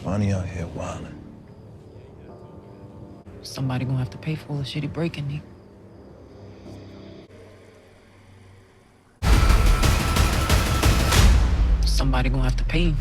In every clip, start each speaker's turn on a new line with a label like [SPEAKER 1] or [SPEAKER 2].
[SPEAKER 1] Ronnie out here wildin'.
[SPEAKER 2] Somebody gonna have to pay for all the shit he breaking, Nick. Somebody gonna have to pay him.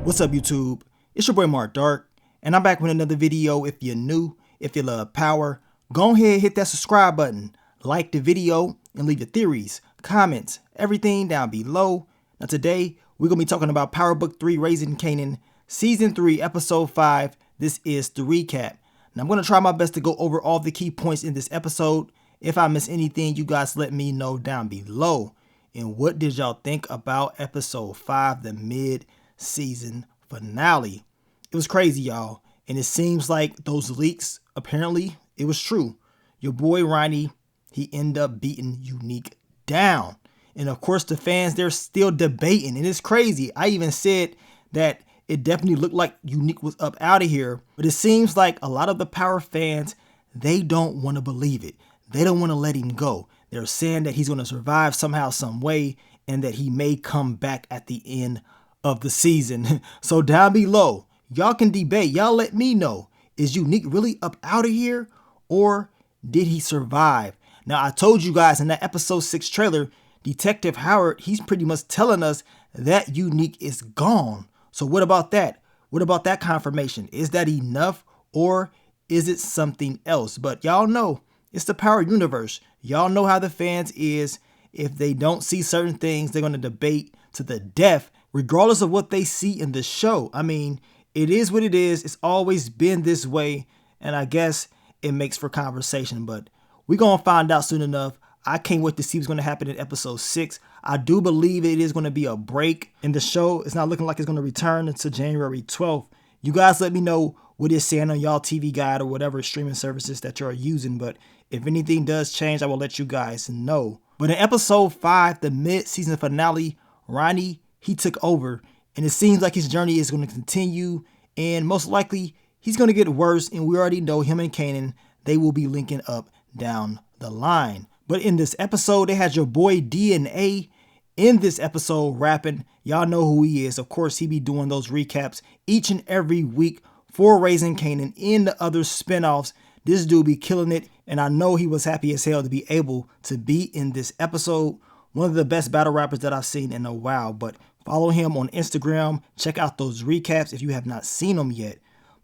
[SPEAKER 3] What's up, YouTube? It's your boy Mark Dark, and I'm back with another video. If you're new, if you love power, go ahead, hit that subscribe button, like the video, and leave your theories, comments, everything down below. Now today, we're going to be talking about Power Book 3, Raising Kanan, Season 3, Episode 5. This is the recap. Now I'm going to try my best to go over all the key points in this episode. If I miss anything, you guys let me know down below. And what did y'all think about Episode 5, the mid-season finale? It was crazy, y'all, and it seems like those leaks, apparently it was true. Your boy Ronnie, he ended up beating Unique down, and of course the fans, they're still debating, and it's crazy. I even said that it definitely looked like Unique was up out of here, but it seems like a lot of the Power fans, they don't want to believe it. They don't want to let him go. They're saying that he's going to survive somehow, some way, and that he may come back at the end of the season. So down below, y'all can debate. Y'all let me know. Is Unique really up out of here, or did he survive? Now, I told you guys in that episode 6 trailer, Detective Howard, he's pretty much telling us that Unique is gone. So what about that? What about that confirmation? Is that enough, or is it something else? But y'all know it's the Power universe. Y'all know how the fans is. If they don't see certain things, they're going to debate to the death, regardless of what they see in the show. I mean, it is what it is. It's always been this way, and I guess it makes for conversation, but we're going to find out soon enough. I can't wait to see what's going to happen in episode 6. I do believe it is going to be a break in the show. It's not looking like it's going to return until January 12th. You guys let me know what it's saying on y'all TV Guide or whatever streaming services that you're using, but if anything does change, I will let you guys know. But in episode 5, the mid-season finale, Ronnie, he took over, and it seems like his journey is going to continue, and most likely he's going to get worse, and we already know him and Kanan, they will be linking up down the line. But in this episode, they had your boy DNA in this episode rapping. Y'all know who he is. Of course, he be doing those recaps each and every week for Raising Kanan in the other spinoffs. This dude be killing it, and I know he was happy as hell to be able to be in this episode. One of the best battle rappers that I've seen in a while, but follow him on Instagram. Check out those recaps if you have not seen them yet.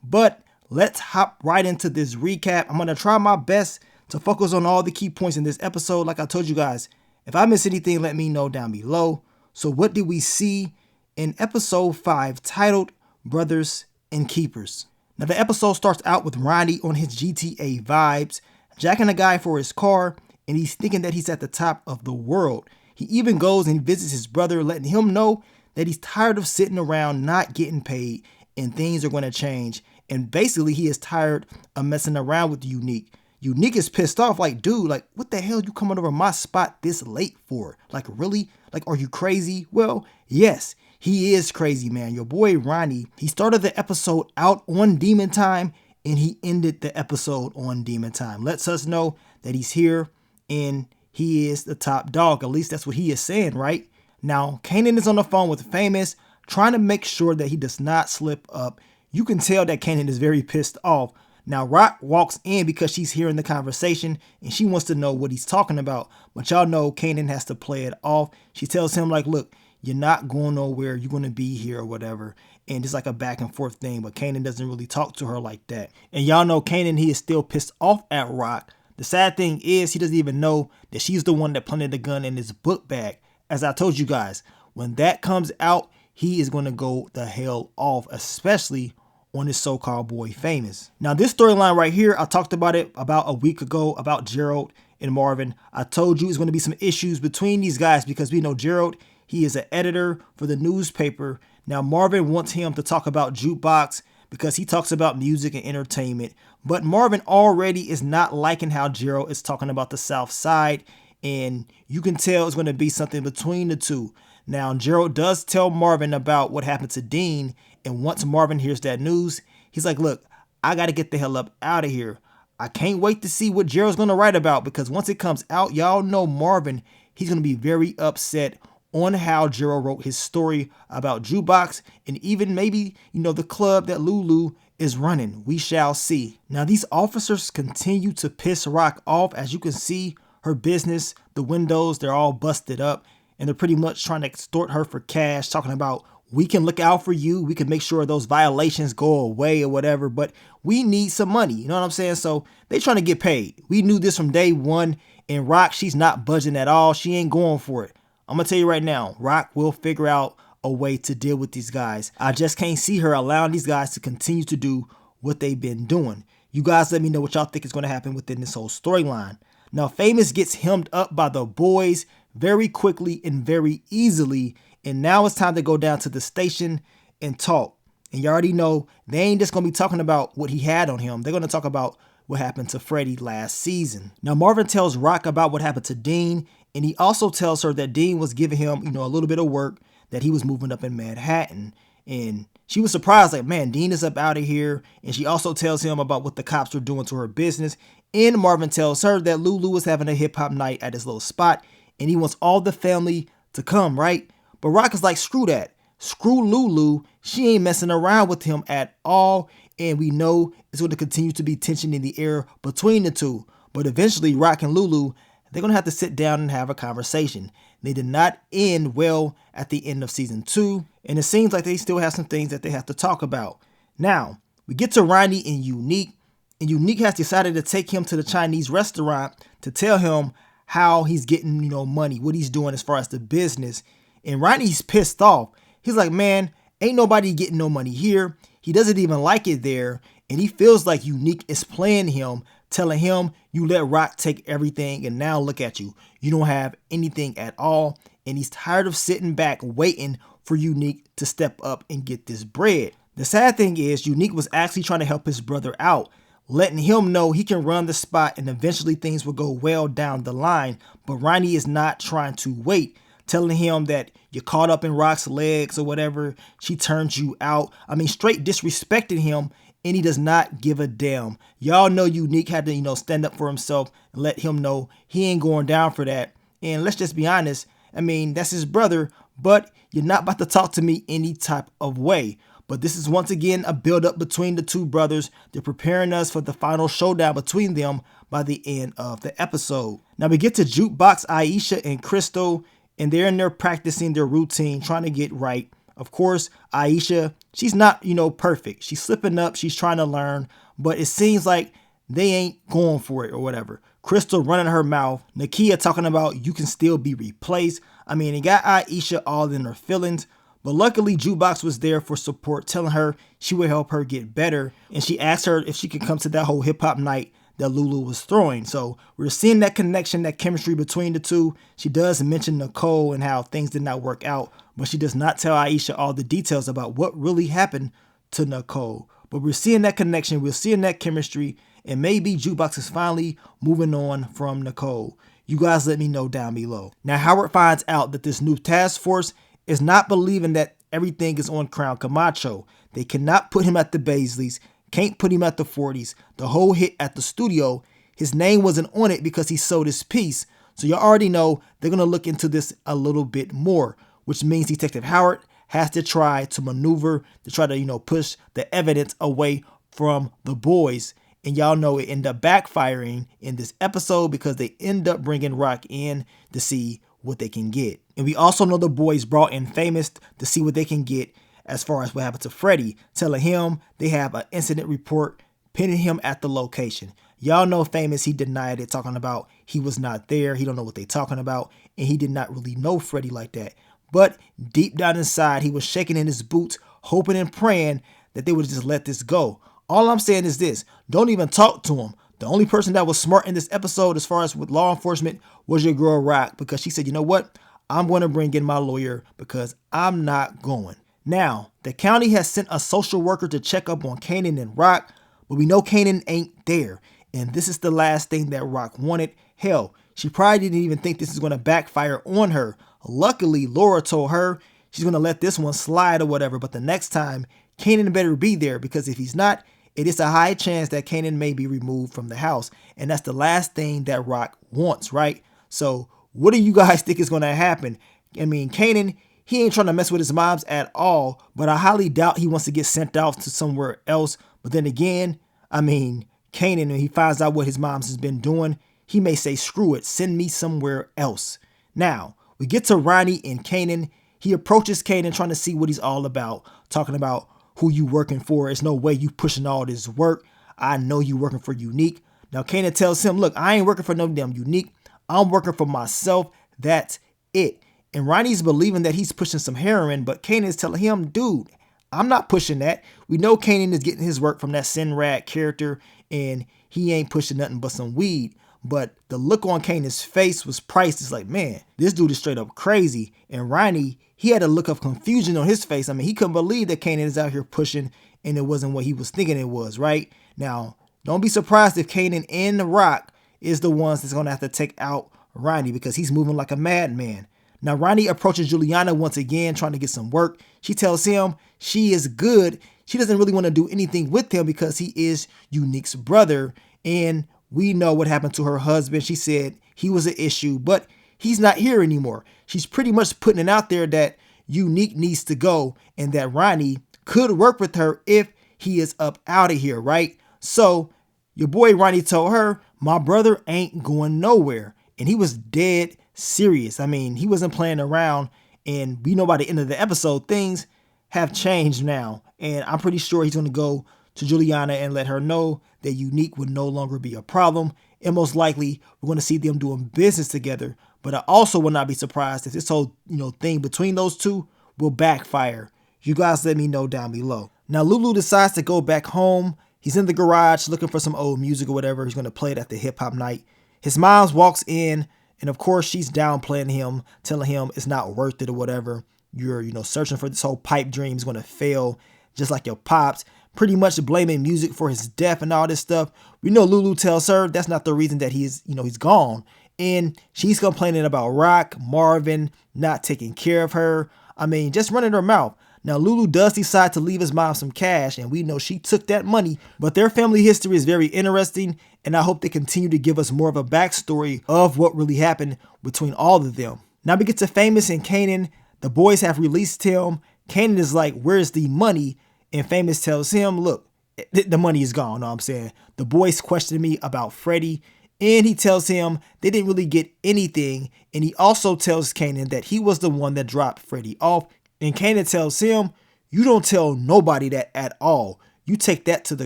[SPEAKER 3] But let's hop right into this recap. I'm going to try my best to focus on all the key points in this episode. Like I told you guys, if I miss anything, let me know down below. So what did we see in episode 5 titled Brothers and Keepers? Now the episode starts out with Ronnie on his GTA vibes, jacking a guy for his car, and he's thinking that he's at the top of the world. He even goes and visits his brother, letting him know that he's tired of sitting around not getting paid and things are going to change. And basically he is tired of messing around with Unique. Unique is pissed off, like, dude, like, what the hell you coming over my spot this late for? Like, really? Like, are you crazy? Well, yes, he is crazy, man. Your boy Ronnie, he started the episode out on Demon Time, and he ended the episode on Demon Time. Lets us know that he's here, and he is the top dog. At least that's what he is saying, right? Now, Kanan is on the phone with Famous, trying to make sure that he does not slip up. You can tell that Kanan is very pissed off. Now, Rock walks in because she's hearing the conversation and she wants to know what he's talking about. But y'all know Kanan has to play it off. She tells him, like, look, you're not going nowhere. You're going to be here or whatever. And it's like a back and forth thing. But Kanan doesn't really talk to her like that. And y'all know Kanan, he is still pissed off at Rock. The sad thing is he doesn't even know that she's the one that planted the gun in his book bag. As I told you guys, when that comes out, he is going to go the hell off, especially on his so-called boy Famous. Now this storyline right here, I talked about it about a week ago about Gerald and Marvin. I told you it's going to be some issues between these guys because we know Gerald, he is an editor for the newspaper. Now Marvin wants him to talk about Jukebox because he talks about music and entertainment. But Marvin already is not liking how Gerald is talking about the South Side, and you can tell it's going to be something between the two. Now Gerald does tell Marvin about what happened to Dean, and once Marvin hears that news, he's like, look, I got to get the hell up out of here. I can't wait to see what Gerald's going to write about, because once it comes out, y'all know Marvin, he's going to be very upset on how Gerald wrote his story about Jukebox and even maybe, the club that Lulu is running. We shall see. Now, these officers continue to piss Rock off. As you can see, her business, the windows, they're all busted up, and they're pretty much trying to extort her for cash, talking about, we can look out for you, we can make sure those violations go away or whatever, but we need some money, you know what I'm saying? So they trying to get paid. We knew this from day one, and Rock, she's not budging at all. She ain't going for it. I'm gonna tell you right now, Rock will figure out a way to deal with these guys. I just can't see her allowing these guys to continue to do what they've been doing. You guys let me know what y'all think is going to happen within this whole storyline. Now, Famous gets hemmed up by the boys very quickly and very easily, and now it's time to go down to the station and talk. And you already know they ain't just going to be talking about what he had on him. They're going to talk about what happened to Freddie last season. Now, Marvin tells Rock about what happened to Dean, and he also tells her that Dean was giving him, a little bit of work, that he was moving up in Manhattan. And she was surprised, like, man, Dean is up out of here. And she also tells him about what the cops were doing to her business. And Marvin tells her that Lulu was having a hip hop night at his little spot, and he wants all the family to come, right? But Rock is like, screw that. Screw Lulu. She ain't messing around with him at all. And we know it's going to continue to be tension in the air between the two. But eventually, Rock and Lulu, they're going to have to sit down and have a conversation. They did not end well at the end of season 2. And it seems like they still have some things that they have to talk about. Now, we get to Ronnie and Unique. And Unique has decided to take him to the Chinese restaurant to tell him how he's getting, money, what he's doing as far as the business. And Ronnie's pissed off. He's like, man, ain't nobody getting no money here. He doesn't even like it there. And he feels like Unique is playing him, telling him, you let Rock take everything, and now look at you. You don't have anything at all. And he's tired of sitting back waiting for Unique to step up and get this bread. The sad thing is, Unique was actually trying to help his brother out, letting him know he can run the spot and eventually things will go well down the line. But Ronnie is not trying to wait, telling him that you're caught up in Rock's legs or whatever. She turned you out. I mean, straight disrespecting him, and he does not give a damn. Y'all know Unique had to, stand up for himself and let him know he ain't going down for that. And let's just be honest. I mean, that's his brother, but you're not about to talk to me any type of way. But this is once again a build-up between the two brothers. They're preparing us for the final showdown between them by the end of the episode. Now we get to Jukebox Aisha and Crystal, and they're in there practicing their routine, trying to get right. Of course, Aisha, she's not, perfect. She's slipping up. She's trying to learn, but it seems like they ain't going for it or whatever. Crystal running her mouth. Nakia talking about you can still be replaced. I mean, it got Aisha all in her feelings. But luckily, Jukebox was there for support, telling her she would help her get better. And she asked her if she could come to that whole hip-hop night that Lulu was throwing. So we're seeing that connection, that chemistry between the two. She does mention Nicole and how things did not work out, but she does not tell Aisha all the details about what really happened to Nicole. But we're seeing that connection, we're seeing that chemistry, and maybe Jukebox is finally moving on from Nicole. You guys let me know down below. Now, Howard finds out that this new task force is not believing that everything is on Crown Camacho. They cannot put him at the Baisleys, can't put him at the 40s. The whole hit at the studio, his name wasn't on it because he sold his piece. So you already know they're going to look into this a little bit more, which means Detective Howard has to try to maneuver to try to, push the evidence away from the boys. And y'all know it ended up backfiring in this episode because they end up bringing Rock in to see what they can get. And we also know the boys brought in Famous to see what they can get as far as what happened to Freddie, telling him they have an incident report, pinning him at the location. Y'all know Famous, he denied it, talking about he was not there, he don't know what they talking about, and he did not really know Freddie like that. But deep down inside, he was shaking in his boots, hoping and praying that they would just let this go. All I'm saying is this, don't even talk to him. The only person that was smart in this episode as far as with law enforcement was your girl Rock, because she said, you know what? I'm going to bring in my lawyer because I'm not going. Now, the county has sent a social worker to check up on Kanan and Rock, but we know Kanan ain't there. And this is the last thing that Rock wanted. Hell, she probably didn't even think this is going to backfire on her. Luckily, Laura told her she's going to let this one slide or whatever, but the next time, Kanan better be there, because if he's not, it is a high chance that Kanan may be removed from the house. And that's the last thing that Rock wants, right? So what do you guys think is going to happen? I mean, Kanan, he ain't trying to mess with his moms at all, but I highly doubt he wants to get sent off to somewhere else. But then again, I mean, Kanan, when he finds out what his mom's has been doing, he may say, screw it, send me somewhere else. Now, we get to Ronnie and Kanan. He approaches Kanan trying to see what he's all about, talking about who you working for. There's no way you pushing all this work. I know you working for Unique. Now, Kanan tells him, look, I ain't working for no damn Unique. I'm working for myself. That's it. And Ronnie's believing that he's pushing some heroin, but Kanan is telling him, dude, I'm not pushing that. We know Kanan is getting his work from that Sinrad character, and he ain't pushing nothing but some weed. But the look on Kanan's face was priceless. Like, man, this dude is straight up crazy. And Ronnie, he had a look of confusion on his face. I mean, he couldn't believe that Kanan is out here pushing and it wasn't what he was thinking it was, right? Now, don't be surprised if Kanan and The Rock is the ones that's going to have to take out Ronnie because he's moving like a madman. Now, Ronnie approaches Juliana once again, trying to get some work. She tells him she is good. She doesn't really want to do anything with him because he is Unique's brother. And we know what happened to her husband. She said he was an issue, but he's not here anymore. She's pretty much putting it out there that Unique needs to go and that Ronnie could work with her if he is up out of here, right? So your boy Ronnie told her, my brother ain't going nowhere. And he was dead serious. I mean, he wasn't playing around. And we know by the end of the episode, things have changed now. And I'm pretty sure he's going to go to Juliana and let her know that Unique would no longer be a problem. And most likely, we're going to see them doing business together. But I also will not be surprised if this whole, thing between those two will backfire. You guys let me know down below. Now, Lulu decides to go back home. He's in the garage looking for some old music or whatever. He's going to play it at the hip hop night. His mom walks in, and of course, she's downplaying him, telling him it's not worth it or whatever. You're, searching for this whole pipe dream is going to fail, just like your pops. Pretty much blaming music for his death and all this stuff. We know Lulu tells her that's not the reason that he's gone. And she's complaining about Rock, Marvin, not taking care of her. I mean, just running her mouth. Now, Lulu does decide to leave his mom some cash, and we know she took that money. But their family history is very interesting, and I hope they continue to give us more of a backstory of what really happened between all of them. Now we get to Famous and Kanan. The boys have released him. Kanan is like, where's the money? And Famous tells him, look, the money is gone. Know what I'm saying? The boys questioned me about Freddie, and he tells him they didn't really get anything. And he also tells Kanan that he was the one that dropped Freddie off. And Kanan tells him, you don't tell nobody that at all. You take that to the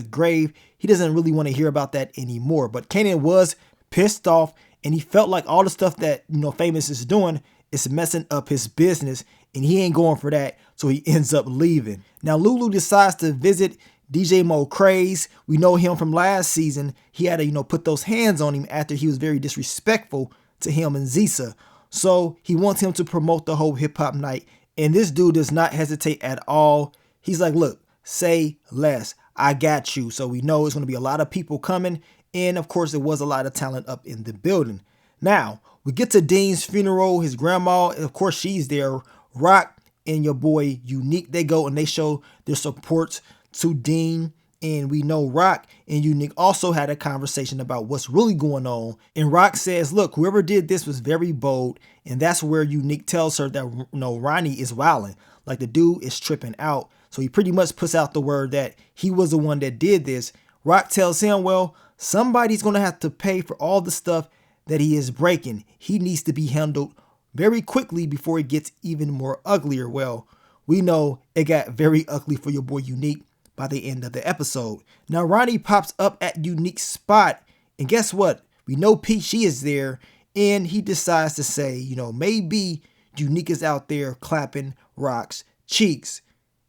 [SPEAKER 3] grave. He doesn't really want to hear about that anymore. But Kanan was pissed off, and he felt like all the stuff that, Famous is doing is messing up his business, and he ain't going for that. So he ends up leaving. Now, Lulu decides to visit DJ Mo Craze. We know him from last season. He had to, put those hands on him after he was very disrespectful to him and Zisa. So he wants him to promote the whole hip hop night. And this dude does not hesitate at all. He's like, look, say less. I got you. So we know it's going to be a lot of people coming. And of course, there was a lot of talent up in the building. Now, we get to Dean's funeral. His grandma, and of course, she's there. Rock and your boy Unique, they go and they show their support to Dean. And we know Rock and Unique also had a conversation about what's really going on. And Rock says, look, whoever did this was very bold. And that's where Unique tells her that, Ronnie is wilding. Like the dude is tripping out. So he pretty much puts out the word that he was the one that did this. Rock tells him, well, somebody's going to have to pay for all the stuff that he is breaking. He needs to be handled very quickly before it gets even more uglier. Well, we know it got very ugly for your boy Unique by the end of the episode. Now, Ronnie pops up at Unique's spot, and guess what? We know Peachy is there, and he decides to say, maybe Unique is out there clapping Rock's cheeks.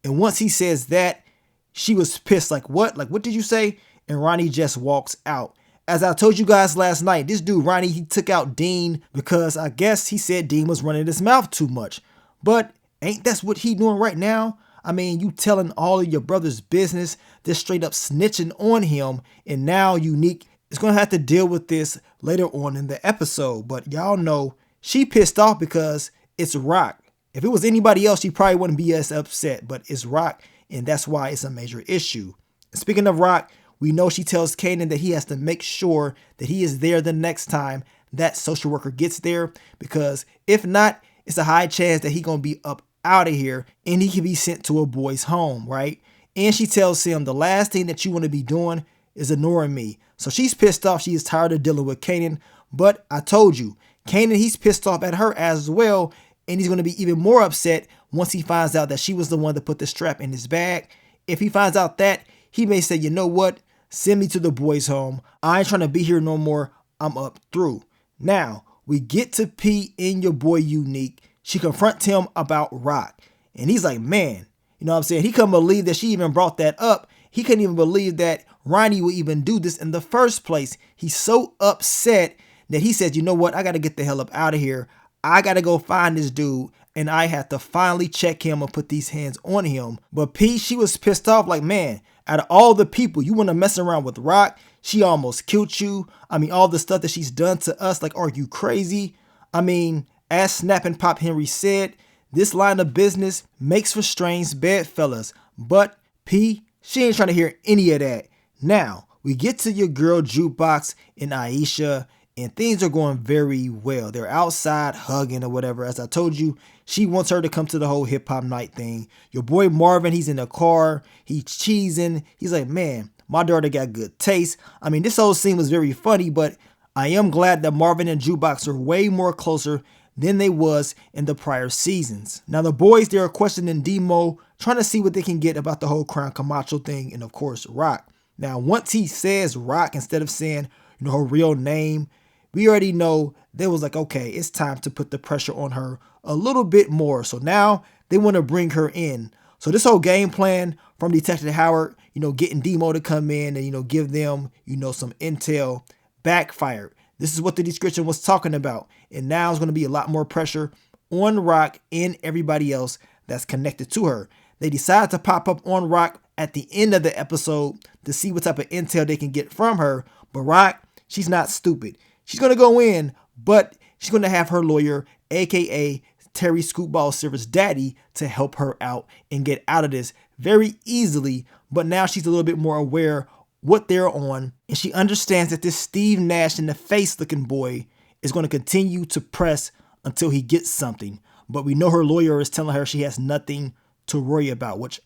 [SPEAKER 3] And once he says that, she was pissed. Like, what? Like, what did you say? And Ronnie just walks out. As I told you guys last night, this dude, Ronnie, he took out Dean because I guess he said Dean was running his mouth too much. But ain't that's what he doing right now? I mean, you telling all of your brother's business, just straight up snitching on him. And now Unique is going to have to deal with this later on in the episode. But y'all know she pissed off because it's Rock. If it was anybody else, she probably wouldn't be as upset. But it's Rock, and that's why it's a major issue. Speaking of Rock, we know she tells Kanan that he has to make sure that he is there the next time that social worker gets there, because if not, it's a high chance that he gonna be up out of here and he can be sent to a boy's home, right? And she tells him the last thing that you want to be doing is ignoring me. So she's pissed off. She is tired of dealing with Kanan. But I told you, Kanan, he's pissed off at her as well. And he's going to be even more upset once he finds out that she was the one that put the strap in his bag. If he finds out that, he may say, you know what? Send me to the boys' home. I ain't trying to be here no more. I'm up through. Now, we get to P and your boy Unique. She confronts him about Rock. And he's like, man, you know what I'm saying? He couldn't believe that she even brought that up. He couldn't even believe that Ronnie would even do this in the first place. He's so upset that he said, you know what? I got to get the hell up out of here. I got to go find this dude. And I have to finally check him and put these hands on him. But P, she was pissed off like, man, out of all the people, you want to mess around with Rock? She almost killed you. I mean, all the stuff that she's done to us. Like, are you crazy? I mean, as Snap and Pop Henry said, this line of business makes for strange bedfellas. But P, she ain't trying to hear any of that. Now, we get to your girl Jukebox and Aisha, and things are going very well. They're outside hugging or whatever. As I told you, she wants her to come to the whole hip hop night thing. Your boy Marvin, he's in the car. He's cheesing. He's like, man, my daughter got good taste. I mean, this whole scene was very funny, but I am glad that Marvin and Jukebox are way more closer than they was in the prior seasons. Now, the boys, they are questioning Demo, trying to see what they can get about the whole Crown Camacho thing, and of course, Rock. Now, once he says Rock instead of saying, her real name, we already know they was like, okay, it's time to put the pressure on her a little bit more. So now they want to bring her in. So this whole game plan from Detective Howard, getting Demo to come in and, give them, some intel backfired. This is what the description was talking about. And now it's going to be a lot more pressure on Rock and everybody else that's connected to her. They decide to pop up on Rock at the end of the episode to see what type of intel they can get from her. But Rock, she's not stupid. She's going to go in, but she's going to have her lawyer, aka Terry Scootball Silver's daddy, to help her out and get out of this very easily. But now she's a little bit more aware what they're on, and she understands that this Steve Nash in the face looking boy is going to continue to press until he gets something. But we know her lawyer is telling her she has nothing to worry about, which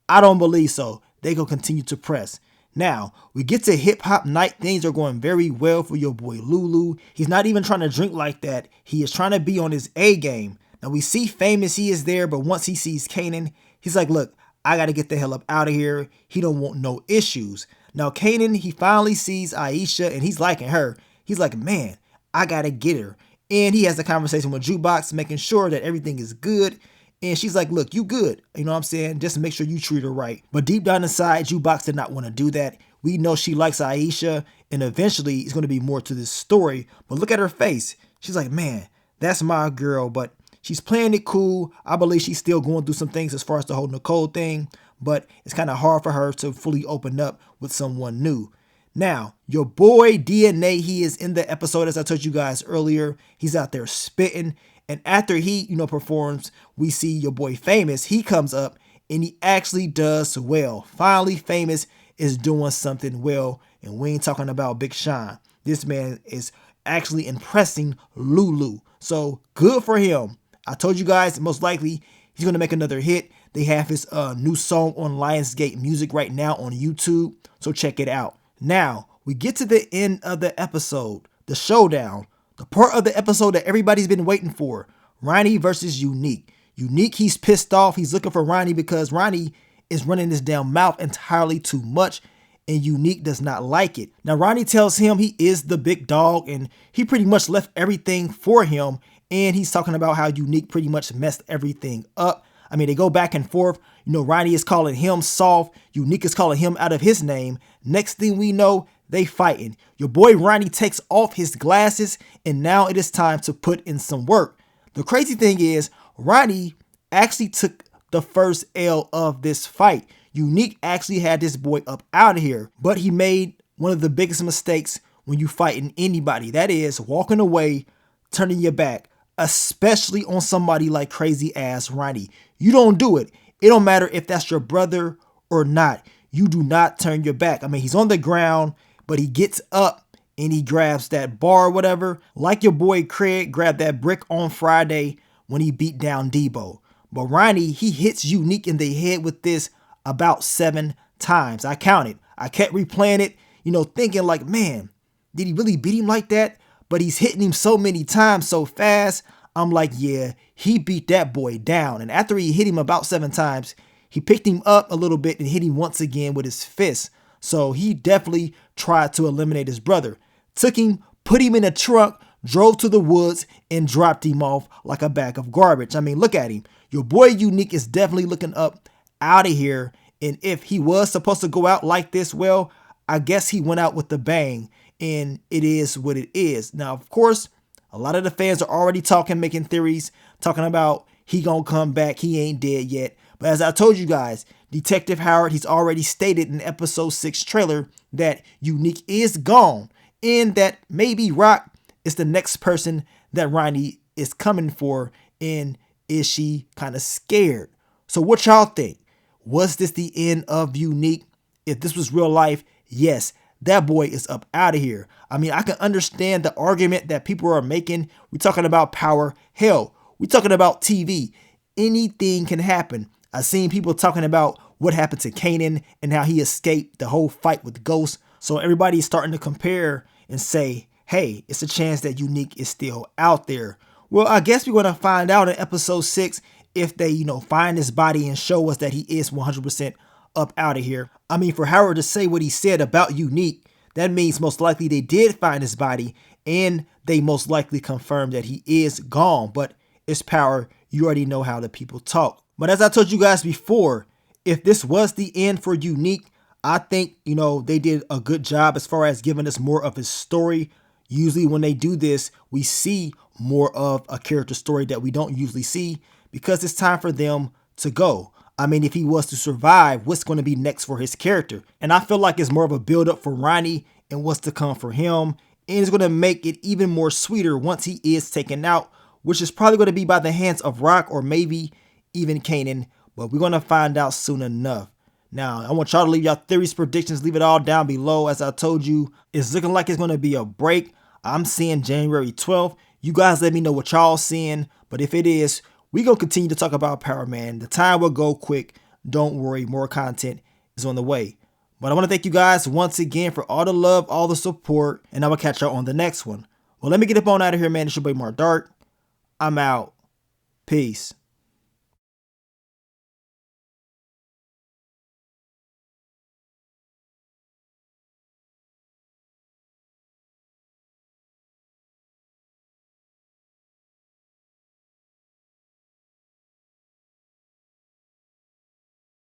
[SPEAKER 3] I don't believe so. They gonna continue to press. Now, we get to hip hop night. Things are going very well for your boy Lulu. He's not even trying to drink like that. He is trying to be on his A game. Now we see Famous, he is there, but once he sees Kanan, he's like, look, I got to get the hell up out of here. He don't want no issues. Now Kanan, he finally sees Aisha and he's liking her. He's like, man, I got to get her. And he has a conversation with Jukebox, making sure that everything is good. And she's like, look, you good. You know what I'm saying? Just make sure you treat her right. But deep down inside, Jukebox did not want to do that. We know she likes Aisha, and eventually it's going to be more to this story. But look at her face. She's like, man, that's my girl. But she's playing it cool. I believe she's still going through some things as far as the whole Nicole thing. But it's kind of hard for her to fully open up with someone new. Now, your boy DNA, he is in the episode, as I told you guys earlier. He's out there spitting. And after he, performs, we see your boy Famous. He comes up and he actually does well. Finally, Famous is doing something well. And we ain't talking about Big Sean. This man is actually impressing Lulu. So good for him. I told you guys, most likely he's going to make another hit. They have his new song on Lionsgate Music right now on YouTube. So check it out. Now, we get to the end of the episode, the showdown. The part of the episode that everybody's been waiting for. Ronnie versus Unique. Unique, he's pissed off. He's looking for Ronnie because Ronnie is running his damn mouth entirely too much. And Unique does not like it. Now, Ronnie tells him he is the big dog. And he pretty much left everything for him. And he's talking about how Unique pretty much messed everything up. I mean, they go back and forth. Ronnie is calling him soft. Unique is calling him out of his name. Next thing we know, they fighting. Your boy Ronnie takes off his glasses, and now it is time to put in some work. The crazy thing is, Ronnie actually took the first L of this fight. Unique actually had this boy up out of here, but he made one of the biggest mistakes when you fighting anybody. That is walking away, turning your back, especially on somebody like crazy ass Ronnie. You don't do it. It don't matter if that's your brother or not. you do not turn your back. I mean, he's on the ground, but he gets up and he grabs that bar or whatever, like your boy Craig grabbed that brick on Friday when he beat down Debo. But Ronnie, he hits Unique in the head with this about 7 times. I counted. I kept replaying it, thinking like, man, did he really beat him like that? But he's hitting him so many times so fast. I'm like, yeah, he beat that boy down. And after he hit him about 7 times, he picked him up a little bit and hit him once again with his fist. So he definitely tried to eliminate his brother. Took him, put him in a trunk, drove to the woods, and dropped him off like a bag of garbage. I mean, look at him. Your boy Unique is definitely looking up out of here. And if he was supposed to go out like this, well, I guess he went out with a bang. And it is what it is. Now, of course, a lot of the fans are already talking, making theories, talking about he gonna come back, he ain't dead yet. But as I told you guys, Detective Howard, he's already stated in episode 6 trailer that Unique is gone and that maybe Rock is the next person that Ronnie is coming for. And is she kind of scared? So what y'all think? Was this the end of Unique? If this was real life, yes, that boy is up out of here. I mean, I can understand the argument that people are making. We're talking about power. Hell, we're talking about TV. Anything can happen. I've seen people talking about what happened to Kanan and how he escaped the whole fight with Ghost. So everybody's starting to compare and say, hey, it's a chance that Unique is still out there. Well, I guess we're going to find out in episode 6 if they, find his body and show us that he is 100% up out of here. I mean, for Howard to say what he said about Unique, that means most likely they did find his body and they most likely confirmed that he is gone. But it's power. You already know how the people talk. But as I told you guys before, if this was the end for Unique, I think, they did a good job as far as giving us more of his story. Usually when they do this, we see more of a character story that we don't usually see because it's time for them to go. I mean, if he was to survive, what's going to be next for his character? And I feel like it's more of a build up for Ronnie and what's to come for him. And it's going to make it even more sweeter once he is taken out, which is probably going to be by the hands of Rock or maybe even Kanan. But we're going to find out soon enough. Now, I want y'all to leave y'all theories, predictions, leave it all down below. As I told you, it's looking like it's going to be a break. I'm seeing January 12th. You guys let me know what y'all seeing. But if it is, we're going to continue to talk about Power Man. The time will go quick. Don't worry, more content is on the way. But I want to thank you guys once again for all the love, all the support, and I will catch y'all on the next one. Well, let me get up on out of here, man. It's your boy Mark Dark. I'm out. Peace.